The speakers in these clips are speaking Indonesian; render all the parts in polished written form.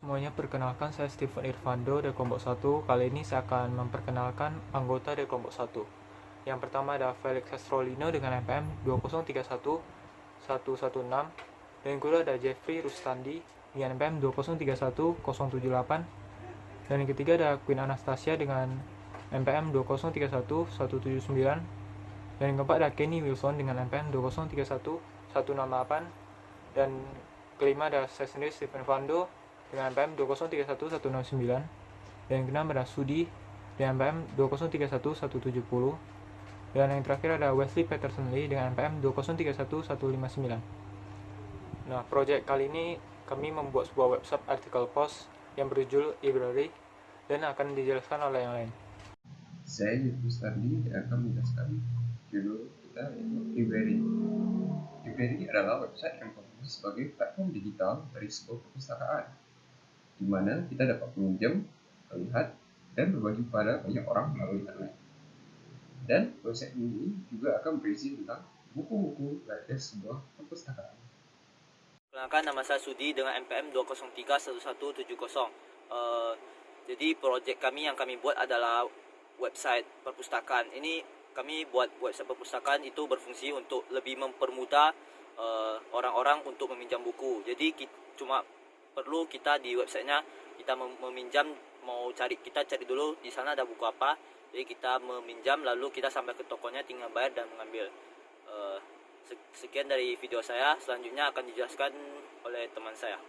Semuanya, perkenalkan, saya Stephen Irvando dari kelompok 1. Kali ini saya akan memperkenalkan anggota dari kelompok 1. Yang pertama ada Felix Castrolino dengan NPM 2031116, dan yang kedua ada Jeffrey Rustandi dengan NPM 2031078, dan yang ketiga ada Queen Anastasia dengan NPM 2031179, dan yang keempat ada Kenny Wilson dengan NPM 2031168, dan kelima ada saya sendiri Stephen Irvando dengan NPM 2031169, dan yang keenam ada Sudi dengan NPM 2031170, dan yang terakhir ada Wesley Peterson Lee dengan NPM 2031159. Nah, proyek kali ini kami membuat sebuah website artikel post yang berjudul library dan akan dijelaskan oleh yang lain. Saya Jeffrey Stardi akan menjelaskan judul kita yaitu library. Library adalah website yang berfungsi sebagai platform digital dari sebuah perpustakaan, di mana kita dapat meminjam, melihat, dan berbagi pada banyak orang melalui internet. Dan website ini juga akan berisi tentang buku-buku dari sebuah perpustakaan. Perkenalkan, nama saya Sudi dengan NPM 2031170. Jadi projek kami yang kami buat adalah website perpustakaan. Ini kami buat website perpustakaan itu berfungsi untuk lebih mempermudah orang-orang untuk meminjam buku. Jadi cuma perlu kita di websitenya kita meminjam, kita cari dulu di sana ada buku apa. Jadi kita meminjam lalu kita sampai ke tokonya, tinggal bayar dan mengambil. Sekian dari video saya, selanjutnya akan dijelaskan oleh teman saya.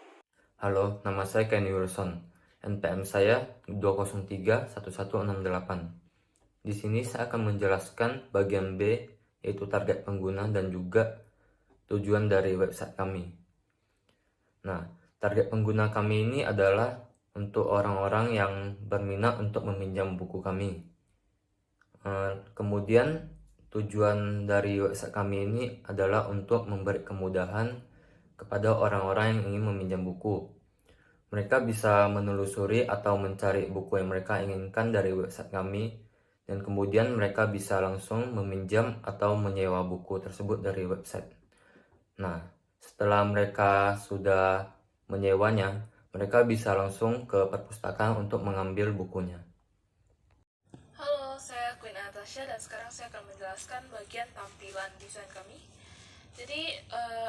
Halo, nama saya Kenny Wilson. NPM saya 2031168. Di sini saya akan menjelaskan bagian B, yaitu target pengguna dan juga tujuan dari website kami. Nah, target pengguna kami ini adalah untuk orang-orang yang berminat untuk meminjam buku kami. Kemudian tujuan dari website kami ini adalah untuk memberi kemudahan kepada orang-orang yang ingin meminjam buku. Mereka bisa menelusuri atau mencari buku yang mereka inginkan dari website kami, dan kemudian mereka bisa langsung meminjam atau menyewa buku tersebut dari website. Nah, setelah mereka sudah menyewanya, mereka bisa langsung ke perpustakaan untuk mengambil bukunya. Halo, saya Queen Anastasia dan sekarang saya akan menjelaskan bagian tampilan desain kami. Jadi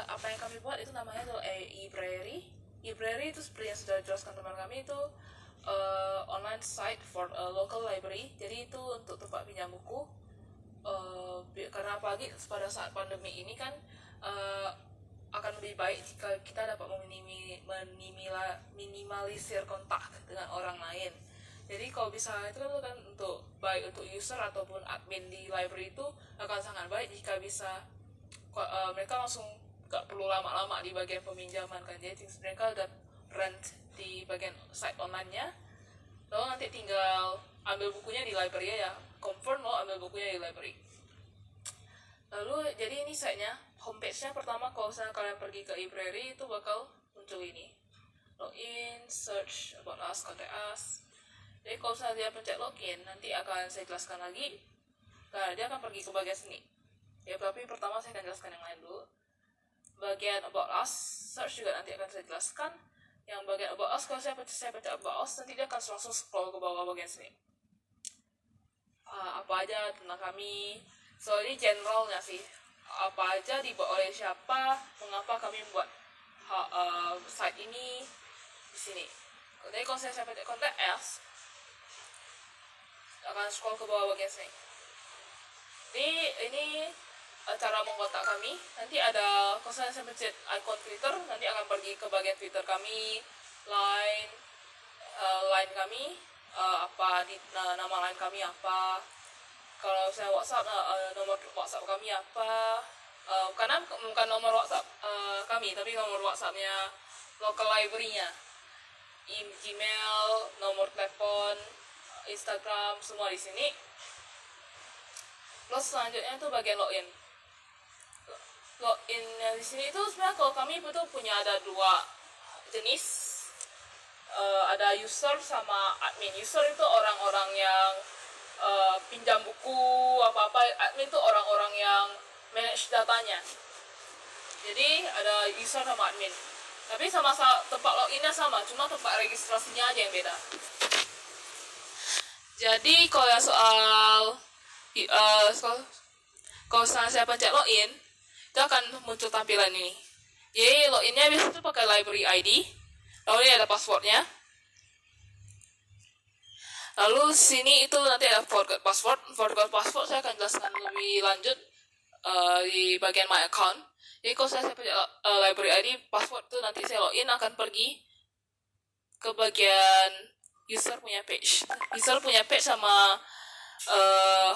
apa yang kami buat itu namanya adalah library. Library itu seperti yang sudah dijelaskan teman kami itu online site for a local library. Jadi itu untuk tempat pinjam buku. Karena apalagi pada saat pandemi ini kan akan lebih baik jika kita dapat minimalisir kontak dengan orang lain. Jadi kalau bisa itu kan untuk baik untuk user ataupun admin di library itu akan sangat baik jika bisa mereka langsung gak perlu lama-lama di bagian peminjaman kan. Jadi mereka udah rent di bagian site online-nya, lalu nanti tinggal ambil bukunya di library ya, confirm lo ambil bukunya di library. Lalu jadi ini site-nya, homepage-nya pertama kalau misalnya kalian pergi ke library itu bakal muncul ini, login, search, about us, contact us. Jadi kalau misalnya dia pencet login, nanti akan saya jelaskan lagi. Nah, dia akan pergi ke bagian sini. Ya, tapi pertama saya akan jelaskan yang lain dulu. Bagian about us, search juga nanti akan saya jelaskan. Yang bagian about us, kalau saya pencet about us, nanti dia akan langsung scroll ke bawah bagian sini. Apa aja tentang kami. So, ini generalnya sih. Apa aja dibuat oleh siapa, mengapa kami membuat site ini di sini. Jadi kalau saya pencet contact us, akan scroll ke bawah bagian sini. Ini cara mengkontak kami. Nanti ada, kalau saya pencet icon Twitter, nanti akan pergi ke bagian Twitter kami, line kami, nama line kami apa. Kalau saya WhatsApp, nomor WhatsApp kami apa. Karena bukan nomor WhatsApp kami, tapi nomor WhatsAppnya local library-nya. Gmail, nomor telepon, Instagram, semua di sini. Terus selanjutnya itu bagian login. Login yang di sini itu sebenarnya kalau kami itu punya ada dua jenis. Ada user sama admin. User itu orang-orang yang pinjam buku apa-apa. Admin itu orang-orang yang manage datanya. Jadi ada user sama admin. Tapi sama tempat loginnya sama, cuma tempat registrasinya aja yang beda. Jadi kalau yang soal kalau misalnya saya pencet login, itu akan muncul tampilan ini. Jadi loginnya biasanya itu pakai library ID, lalu ini ada passwordnya. Lalu sini itu nanti ada forgot password. Forgot password saya akan jelaskan lebih lanjut di bagian my account. Jadi kalau saya pencet library ID, password itu nanti saya login akan pergi ke bagian user punya page. User punya page sama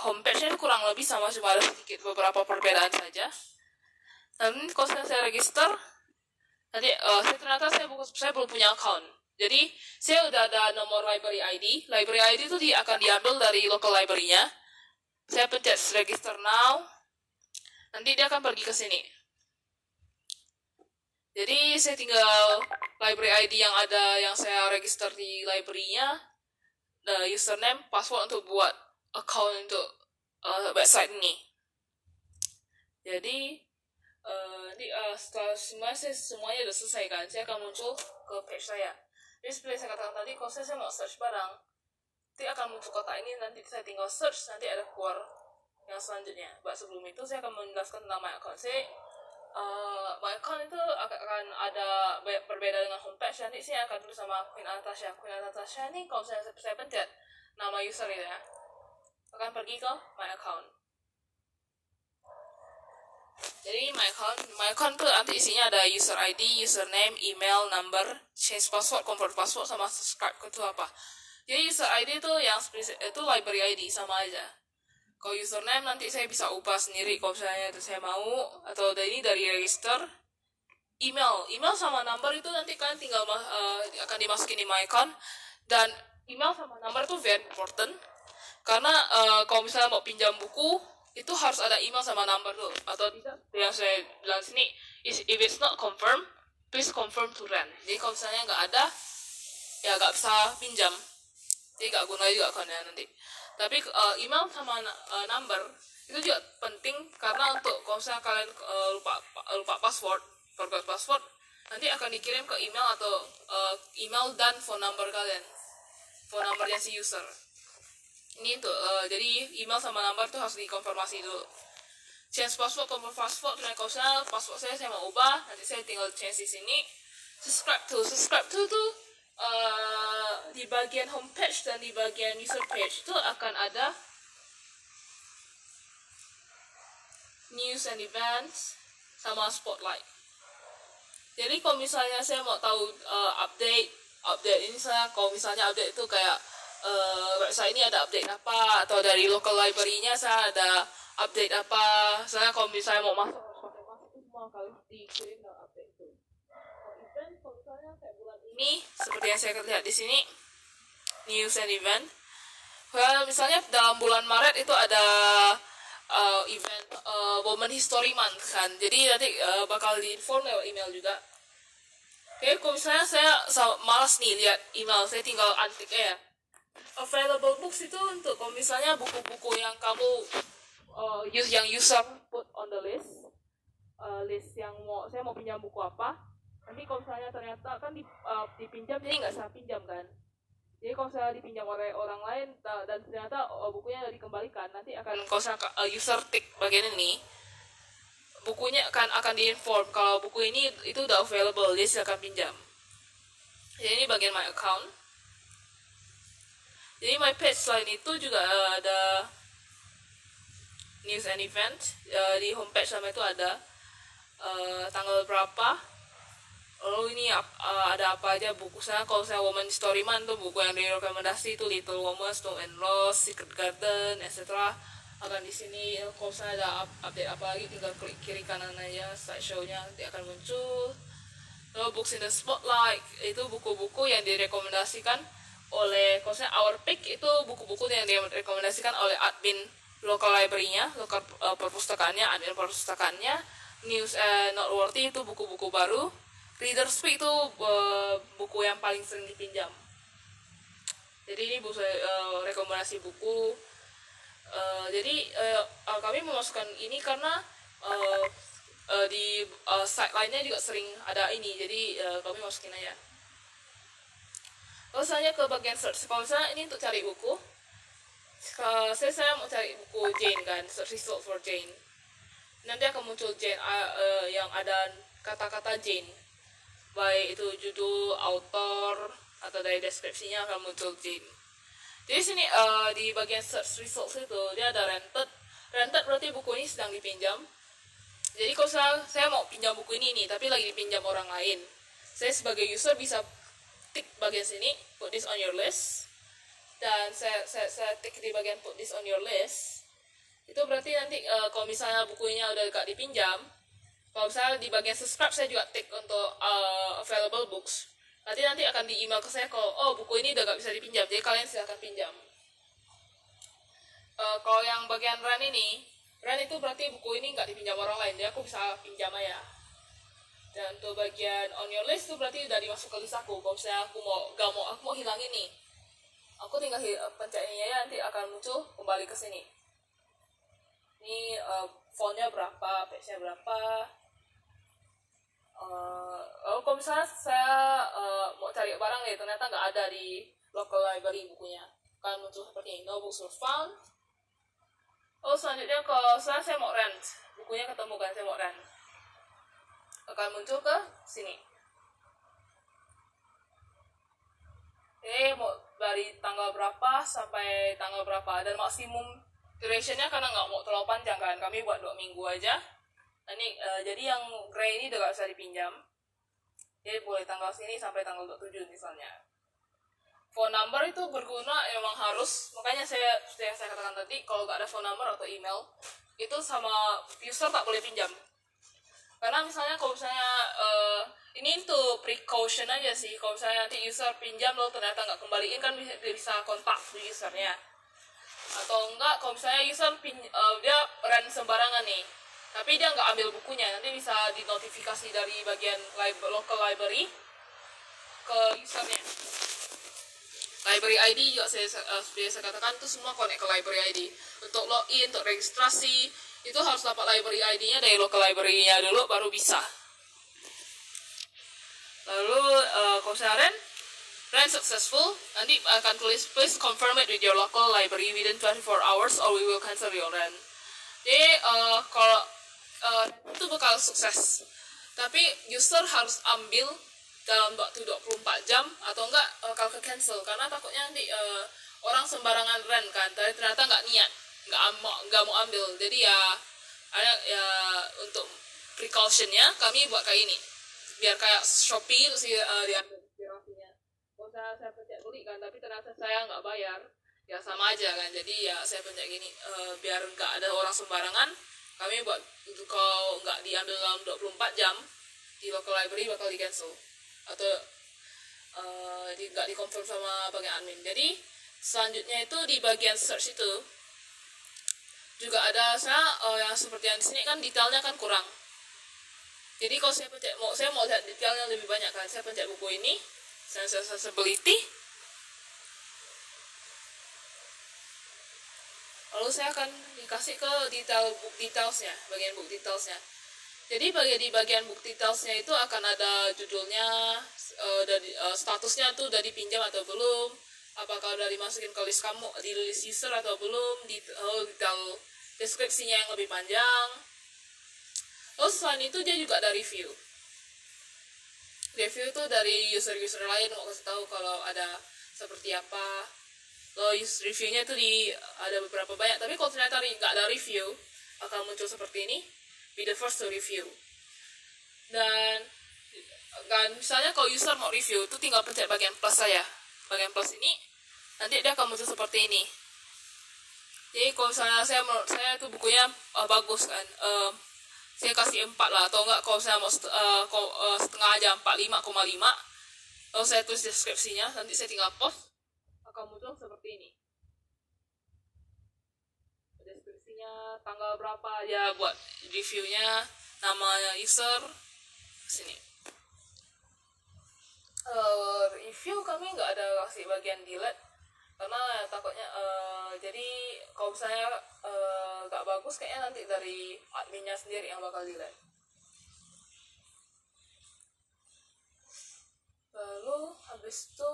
homepage-nya kurang lebih sama, cuma ada sedikit beberapa perbedaan saja. Dan kalau saya register, nanti ternyata saya belum punya account. Jadi saya udah ada nomor library ID. Library ID itu akan diambil dari local library-nya. Saya pencet register now. Nanti dia akan pergi ke sini. Jadi saya tinggal library ID yang ada yang saya register di library-nya, username, password untuk buat account untuk website ini. Jadi setelah semuanya sudah selesai kan, saya akan muncul ke page saya. Jadi seperti saya katakan tadi, kalau saya mau search barang, nanti akan muncul kotak ini, nanti saya tinggal search, nanti ada keluar yang selanjutnya. Sebelum itu saya akan menjelaskan tentang my account. My account itu akan ada berbeda dengan homepage. Nanti saya akan tulis sama Queen Anastasia. Queen Anastasia ini kalau saya pencet nama user itu ya, akan pergi ke my account. Jadi my account tuh nanti isinya ada user ID, username, email, number, change password, convert password, sama subscribe itu apa. Jadi user ID itu itu library ID sama aja. Kalau username nanti saya bisa ubah sendiri kalau misalnya itu saya mau, atau ini dari register. Email sama number itu nanti kalian tinggal akan dimasukin di my account. Dan email sama number itu very important karena kalau misalnya mau pinjam buku itu harus ada email sama number tuh, atau tidak yang saya bilang sini, if it's not confirmed, please confirm to rent. Jadi kalau misalnya nggak ada, ya nggak bisa pinjam, jadi nggak guna juga akunnya nanti. Tapi email sama number itu juga penting karena untuk kalau misalnya kalian lupa password, forgot password, nanti akan dikirim ke email atau email dan phone number kalian, phone numbernya si user. Ini tuh jadi email sama number tuh harus dikonfirmasi dulu. Change password, convert password, dan kalau misalnya password saya mau ubah, nanti saya tinggal change di sini. Subscribe to tuh di bagian homepage dan di bagian user page itu akan ada news and events sama spotlight. Jadi kalau misalnya saya mau tahu update ini, saya kalau misalnya update itu kayak website ini ada update apa, atau dari local library-nya saya ada update apa. Saya kalau misalnya mau masuk itu semua harus dikirim dalam update itu. Event kalau misalnya kayak bulan ini seperti yang saya lihat di sini, news and event. Well, misalnya dalam bulan Maret itu ada event Women History Month kan. Jadi nanti bakal diinform lewat email juga. Oke, kalau misalnya saya malas nih lihat email, saya tinggal antik ya. Available books itu untuk kalau misalnya buku-buku yang kamu yang user put on the list yang saya mau pinjam buku apa, nanti kalau misalnya ternyata kan dipinjam, jadi nggak saya pinjam kan. Jadi kalau saya dipinjam oleh orang lain dan ternyata bukunya dikembalikan, nanti akan kalau saya user tick bagian ini, bukunya akan diinform kalau buku ini itu udah available, jadi silakan pinjam. Jadi ini bagian my account. Jadi my page selain itu juga ada news and event. Di homepage sama itu ada tanggal berapa. Lalu ini ada apa aja buku saya. Kalau saya Woman Story Month tuh buku yang direkomendasi itu Little Woman, Snow and Rose, Secret Garden, etc. Akan di sini. Kalau saya ada update apa lagi, tinggal klik kiri kanan aja, slideshow-nya nanti akan muncul. Lalu Books in the Spotlight itu buku-buku yang direkomendasikan oleh, kalau saya Our Pick itu buku-buku yang direkomendasikan oleh admin local library-nya, local perpustakaannya, admin perpustakaannya. News and Noteworthy itu buku-buku baru. Reader's Pick itu buku yang paling sering dipinjam. Jadi ini rekomendasi buku. Jadi kami memasukkan ini karena di site lainnya juga sering ada ini, jadi kami masukin aja. Terus hanya ke bagian search. Kalau misalnya ini untuk cari buku, saya mau cari buku Jane kan, search result for Jane. Nanti akan muncul Jane yang ada kata-kata Jane, baik itu judul, author, atau dari deskripsinya akan muncul Jane. Jadi sini di bagian search results itu dia ada rented. Rented berarti buku ini sedang dipinjam. Jadi kalau saya mau pinjam buku ini nih, tapi lagi dipinjam orang lain, saya sebagai user bisa tik bagian sini, put this on your list, dan saya tik di bagian put this on your list. Itu berarti nanti kalau misalnya bukunya udah gak dipinjam, kalau misalnya di bagian subscribe saya juga tik untuk available books. Nanti akan di email ke saya kalau buku ini udah gak bisa dipinjam, jadi kalian silahkan pinjam. Kalau yang bagian rent itu berarti buku ini nggak dipinjam orang lain, jadi aku bisa pinjam aja. Dan untuk bagian on your list itu berarti udah dimasuk ke list aku. Kalau misalnya aku mau hilang ini, aku tinggal pencet ini ya, nanti akan muncul kembali ke sini. Ini fontnya berapa, page-nya berapa. Lalu kalau misalnya saya mau cari barang nih, ternyata nggak ada di local library bukunya, akan muncul seperti ini, no books were found. Selanjutnya kalau saya mau rent, bukunya ketemu kan, saya mau rent, akan muncul ke sini. Oke, mau dari tanggal berapa sampai tanggal berapa, dan maksimum durationnya karena nggak mau terlalu panjang kan, kami buat 2 minggu aja. Ini jadi yang grey ini udah gak bisa dipinjam, jadi boleh tanggal sini sampai tanggal 27 misalnya. Phone number itu berguna memang harus, makanya saya katakan tadi, kalau nggak ada phone number atau email itu sama user tak boleh pinjam. Karena misalnya kalau misalnya ini untuk precaution aja sih, kalau misalnya nanti user pinjam lalu ternyata nggak kembaliin kan bisa kontak di usernya. Atau enggak kalau misalnya user dia rent sembarangan nih, tapi dia nggak ambil bukunya, nanti bisa dinotifikasi dari bagian local library ke usernya. Library ID juga saya katakan itu semua connect ke library ID. Untuk login, untuk registrasi itu harus dapat library ID-nya dari local library-nya dulu baru bisa. Lalu kalau saya rent successful, nanti akan tulis please confirm it with your local library within 24 hours or we will cancel your rent. Jadi kalau itu bakal sukses, tapi user harus ambil dalam waktu 24 jam atau enggak bakal ke cancel, karena takutnya nanti orang sembarangan rent kan, tapi ternyata nggak niat, nggak mau ambil. Jadi ya untuk precautionnya kami buat kayak ini, biar kayak Shopee itu sih diambil inspirasinya. Kalau saya pencet beli kan, tapi ternyata saya nggak bayar, ya sama aja kan. Jadi ya saya pencet gini biar nggak ada orang sembarangan. Kami buat kalau nggak diambil dalam 24 jam di local library bakal di cancel atau nggak dikonfirm sama bagian admin. Jadi selanjutnya itu di bagian search itu juga ada yang seperti yang di sini kan detailnya kan kurang. Jadi kalau saya mau lihat detailnya lebih banyak kan, saya pencet buku ini, accessibility, lalu saya akan dikasih ke detailsnya, bagian book detailsnya. Jadi di bagian book detailsnya itu akan ada judulnya, statusnya tuh udah dipinjam atau belum, apakah udah dimasukin ke list kamu, di list user atau belum, detail deskripsinya yang lebih panjang. Lalu selain itu dia juga ada review. Review itu dari user-user lain mau kasih tahu kalau ada seperti apa. Lalu reviewnya itu ada beberapa banyak, tapi kalau ternyata nggak ada review akan muncul seperti ini, be the first to review. Dan misalnya kalau user mau review itu tinggal pencet bagian plus saja, bagian plus ini, nanti dia akan muncul seperti ini. Jadi kalau misalnya saya itu bukunya bagus kan, saya kasih 4 lah, atau enggak kalau saya mau setengah aja, 45,5, lalu saya tulis deskripsinya, nanti saya tinggal post, akan muncul seperti ini. Deskripsinya tanggal berapa ya, buat reviewnya, namanya user, sini. Review kami nggak ada kasih bagian delete, karena takutnya jadi kalau misalnya nggak bagus kayaknya nanti dari adminnya sendiri yang bakal delete. Lalu habis itu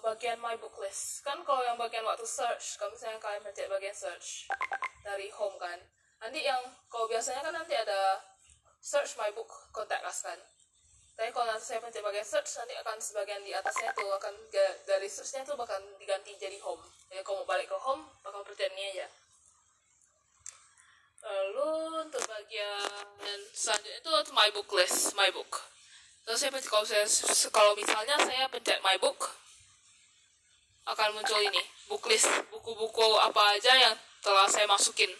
bagian my book list. Kan kalau yang bagian waktu search, kalau misalnya kalian pencet bagian search dari home kan, nanti yang kalau biasanya kan nanti ada search my book, contact us kan. Tapi kalau nanti saya pencet bagian search, nanti akan sebagian di atasnya tuh akan dari searchnya tuh bakal diganti jadi home. Jadi kalau mau balik ke home, bakal pencet ini aja. Lalu untuk bagian selanjutnya itu my book list, my book. Terus kalau misalnya saya pencet my book, akan muncul ini book list, buku-buku apa aja yang telah saya masukin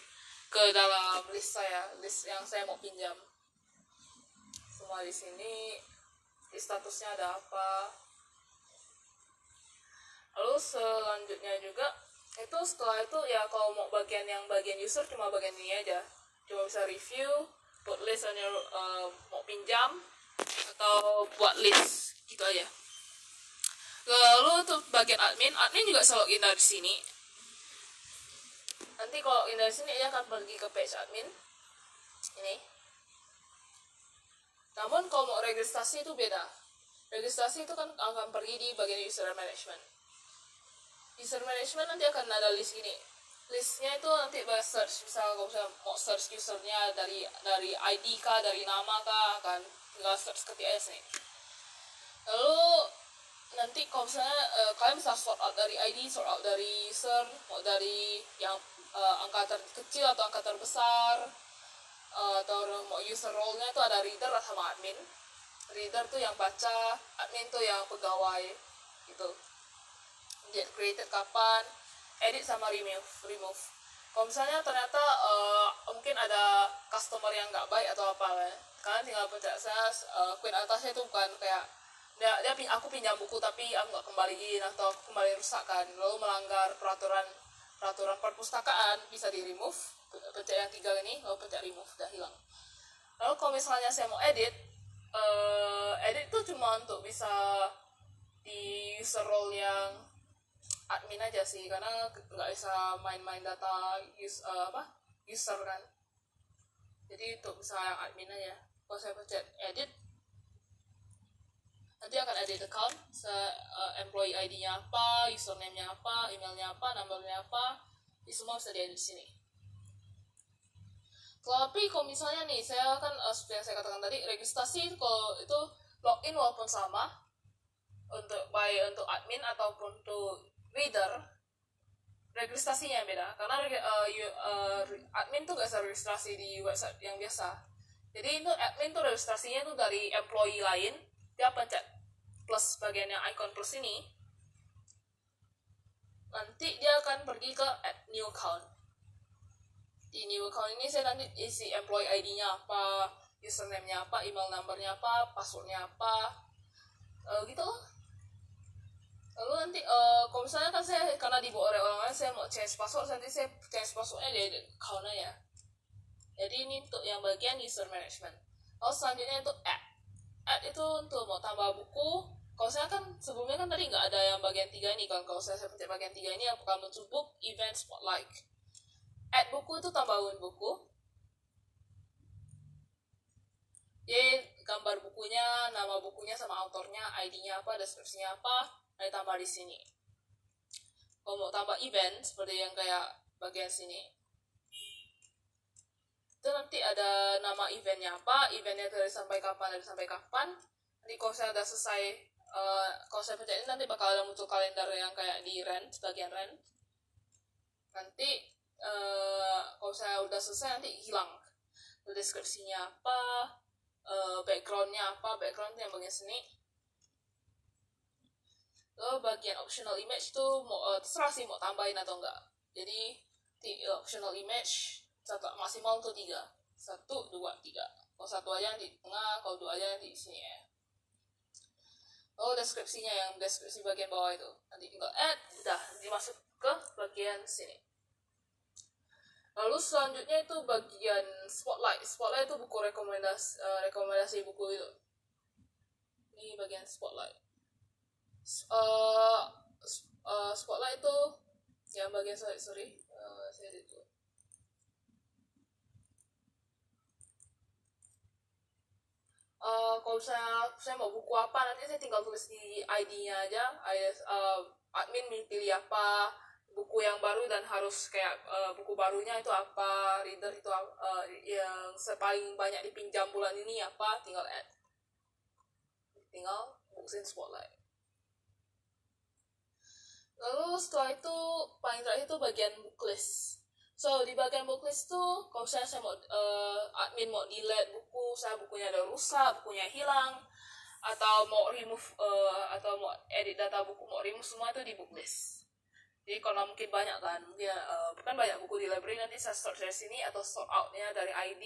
ke dalam list saya, list yang saya mau pinjam. Semua di sini, di statusnya ada apa. Lalu selanjutnya juga itu setelah itu ya kalau mau bagian user cuma bagian ini aja, cuma bisa review, put list on your mau pinjam atau buat list gitu aja. Lalu untuk bagian admin juga bisa login dari sini. Nanti kalau login dari sini dia akan pergi ke page admin ini. Namun kalau mau registrasi itu beda. Registrasi itu kan akan pergi di bagian user management. User management nanti akan ada list gini. Listnya itu nanti by search. Misalnya kalau misalnya mau search usernya dari ID kah, dari nama kah, akan tinggal search ketik aja sini. Lalu nanti kalau misalnya kalian bisa sort out dari ID, sort out dari user, mau dari yang angka terkecil atau angka terbesar, atau mau user role-nya itu ada reader sama admin. Reader tuh yang baca, admin tuh yang pegawai gitu. Get created kapan, edit sama remove. Kalau misalnya ternyata mungkin ada customer yang nggak baik atau apa lah, kalian tinggal pencet saya Queen atasnya itu bukan kayak aku pinjam buku tapi aku nggak kembaliin atau aku kembali rusak kan, lalu melanggar peraturan perpustakaan, bisa di remove, pencet yang 3 ini lalu pencet remove, udah hilang. Lalu kalau misalnya saya mau edit itu cuma untuk bisa di user role yang admin aja sih, karena nggak bisa main-main data user kan, jadi untuk bisa yang admin aja. Kalau saya pencet edit, nanti akan edit account, employee ID-nya apa, username-nya apa, emailnya apa, numbernya apa, ini semua bisa diedit di sini. Tapi kalau misalnya nih, saya kan seperti yang saya katakan tadi, registrasi kalau itu login walaupun sama untuk admin ataupun untuk reader, registrasinya beda karena admin tuh gak bisa registrasi di website yang biasa. Jadi itu admin tuh registrasinya tuh dari employee lain, dia pencet plus bagian yang icon plus ini, nanti dia akan pergi ke add new account. Di new account ini saya nanti isi employee ID-nya apa, username-nya apa, email number-nya apa, password-nya apa, gitu loh. Lalu nanti kalau misalnya kan saya karena dibawa oleh orang lain, saya mau change password, nanti saya change passwordnya di account aja. Jadi ini untuk yang bagian user management. Lalu selanjutnya untuk add itu untuk mau tambah buku. Kalau saya kan sebelumnya kan tadi nggak ada yang bagian 3 ini kan. Kalau saya pencet bagian 3 ini yang akan muncul book, event, spotlight. Add buku itu tambahin buku. Jadi gambar bukunya, nama bukunya sama autornya, ID-nya apa, deskripsinya apa, ditambah di sini. Kalau mau tambah event seperti yang kayak bagian sini, itu nanti ada nama eventnya apa, eventnya dari sampai kapan. Nanti kalau saya udah selesai, kalau saya pencet ini nanti bakal ada muncul kalender yang kayak di rent, bagian rent. Nanti kalau saya udah selesai nanti hilang. Deskripsinya apa, backgroundnya apa, background yang bagian sini. Bagian optional image itu terserah sih mau tambahin atau enggak. Jadi optional image maksimal tuh 3, 1, 2, 3. Kalau 1 aja di tengah, kalau 2 aja di sini ya. Deskripsinya yang deskripsi bagian bawah itu nanti tinggal add, udah dimasuk ke bagian sini. Lalu selanjutnya itu bagian spotlight. Spotlight itu buku rekomendasi buku itu. Ini bagian spotlight. Spotlight itu yang bagian saya edit dulu. Kalau misalnya saya mau buku apa, nanti saya tinggal tulis di ID-nya aja. Admin pilih apa, buku yang baru dan harus kayak buku barunya itu apa, reader itu yang paling banyak dipinjam bulan ini apa, tinggal add. Tinggal books in Spotlight. Lalu setelah itu paling terakhir itu bagian booklist. So di bagian booklist tuh kalau saya mau admin mau delete buku, saya bukunya ada rusak, bukunya hilang, atau mau remove atau mau edit data buku, mau remove semua itu di booklist. Jadi kalau mungkin banyak kan, mungkin bukan banyak buku di library, nanti saya sort dari sini atau sort outnya dari ID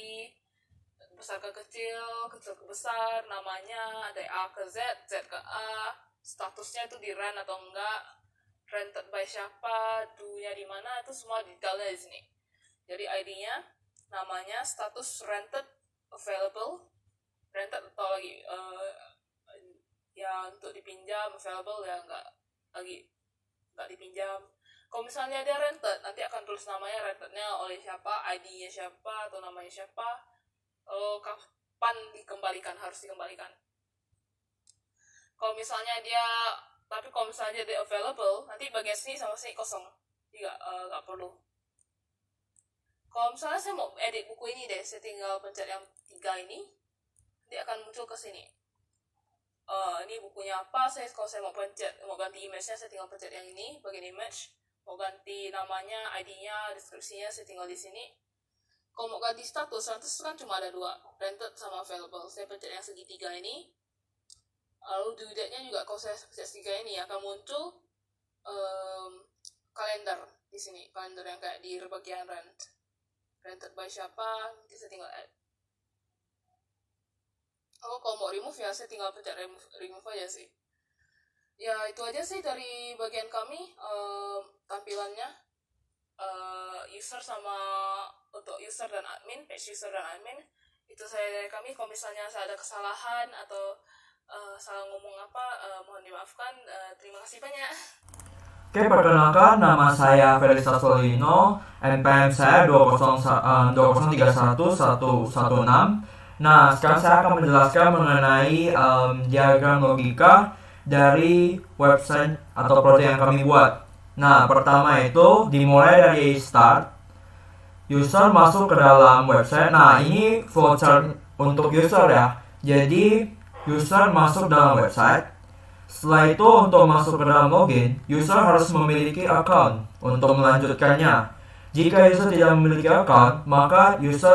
besar ke kecil, kecil ke besar, namanya dari A ke Z, Z ke A, statusnya itu di rent atau enggak, rented by siapa, do-nya di mana, itu semua detailnya di sini. Jadi ID-nya, namanya, status rented, available, rented atau lagi ya untuk dipinjam, available ya enggak dipinjam. Kalau misalnya dia rented, nanti akan tulis namanya, rentednya oleh siapa, ID-nya siapa atau namanya siapa, kapan dikembalikan, harus dikembalikan. Kalau misalnya dia available, nanti bagian sini sama sini kosong, jadi nggak perlu. Kalau misalnya saya mau edit buku ini deh, saya tinggal pencet yang 3 ini, nanti akan muncul ke sini. Ini bukunya apa? Kalau saya mau ganti image-nya, saya tinggal pencet yang ini, bagian image. Mau ganti namanya, ID-nya, deskripsinya, saya tinggal di sini. Kalau mau ganti status kan cuma ada 2, rented sama available. Saya pencet yang segitiga ini. Lalu due date-nya juga kalau saya pencet segitiga ini akan muncul kalender di sini, kalender yang kayak di bagian rented by siapa, nanti saya tinggal add. Kalau mau remove ya saya tinggal pencet remove aja sih. Ya itu aja sih dari bagian kami, tampilannya user sama untuk user dan admin, page user dan admin. Itu saya dari kami. Kalau misalnya saya ada kesalahan atau salah ngomong apa, mohon dimaafkan. Terima kasih banyak. Oke, perkenalkan, nama saya Felix Sasolino, NPM saya 2031116. Nah, sekarang saya akan menjelaskan mengenai diagram logika dari website atau proyek yang kami buat. Nah, pertama itu dimulai dari start. User masuk ke dalam website. Nah, ini flowchart untuk user ya. Jadi, user masuk dalam website. Setelah itu, untuk masuk ke dalam login, user harus memiliki account untuk melanjutkannya. Jika user tidak memiliki account, maka user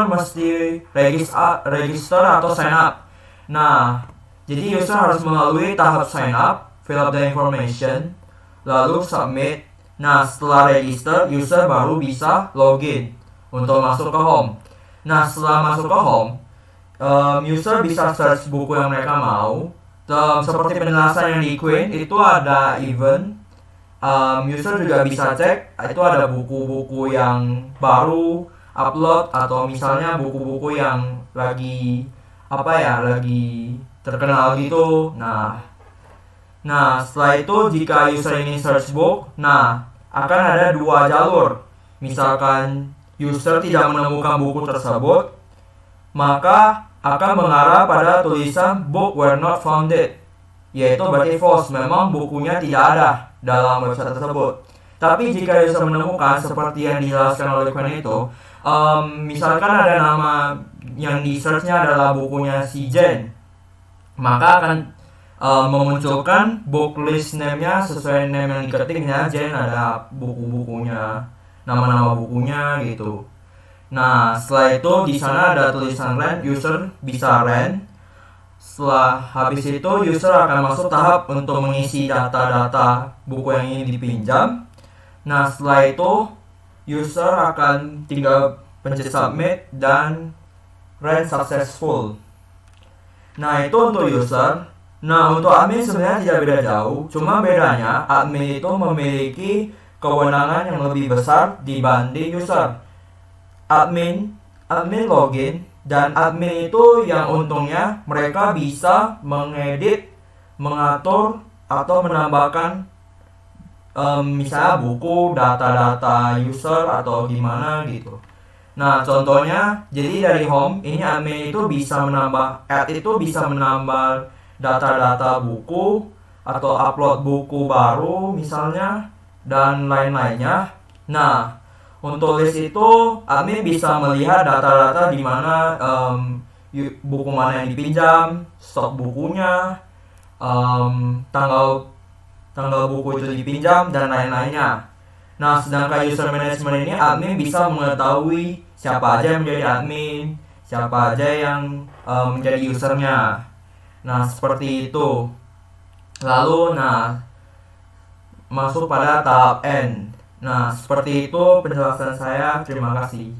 mesti register atau sign up. Nah, jadi user harus melalui tahap sign up, fill up the information, lalu submit. Nah, setelah register, user baru bisa login untuk masuk ke home. Nah, setelah masuk ke home, user bisa search buku yang mereka mau. Seperti penjelasan yang di Queen, itu ada event. User juga bisa cek, itu ada buku-buku yang baru upload, atau misalnya buku-buku yang lagi terkenal gitu. Nah, setelah itu jika user ini search book, akan ada 2 jalur. Misalkan user tidak menemukan buku tersebut, maka akan mengarah pada tulisan book were not founded, yaitu berarti false, memang bukunya tidak ada dalam website tersebut. Tapi jika user menemukan seperti yang dijelaskan oleh Queen itu, misalkan ada nama yang di search-nya adalah bukunya si Jen, maka akan memunculkan book list name-nya sesuai name yang diketiknya. Jen ada buku-bukunya, nama-nama bukunya gitu. Nah, setelah itu di sana ada tulisan rent, user bisa rent. Setelah habis itu user akan masuk tahap untuk mengisi data-data buku yang ingin dipinjam. Nah, setelah itu user akan tinggal pencet submit dan rent successful. Nah, itu untuk user. Nah, untuk admin sebenarnya tidak beda jauh, cuma bedanya admin itu memiliki kewenangan yang lebih besar dibanding user. Admin login, dan admin itu yang untungnya mereka bisa mengedit, mengatur, atau menambahkan misalnya buku, data-data user atau gimana gitu. Nah, contohnya, jadi dari home, ini admin itu bisa menambah data-data buku, atau upload buku baru misalnya, dan lain-lainnya. Nah, untuk list itu, admin bisa melihat data-data di mana buku mana yang dipinjam, stok bukunya, tanggal buku itu dipinjam, dan lain-lainnya. Nah, sedangkan user management ini admin bisa mengetahui siapa aja yang menjadi admin, siapa aja yang menjadi usernya. Nah, seperti itu. Lalu, masuk pada tahap N. Nah, seperti itu penjelasan saya. Terima kasih.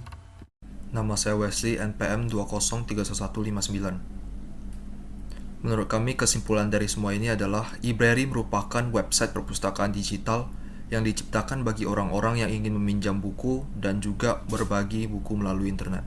Nama saya Wesley, NPM 203159. Menurut kami, kesimpulan dari semua ini adalah e-library merupakan website perpustakaan digital yang diciptakan bagi orang-orang yang ingin meminjam buku dan juga berbagi buku melalui internet.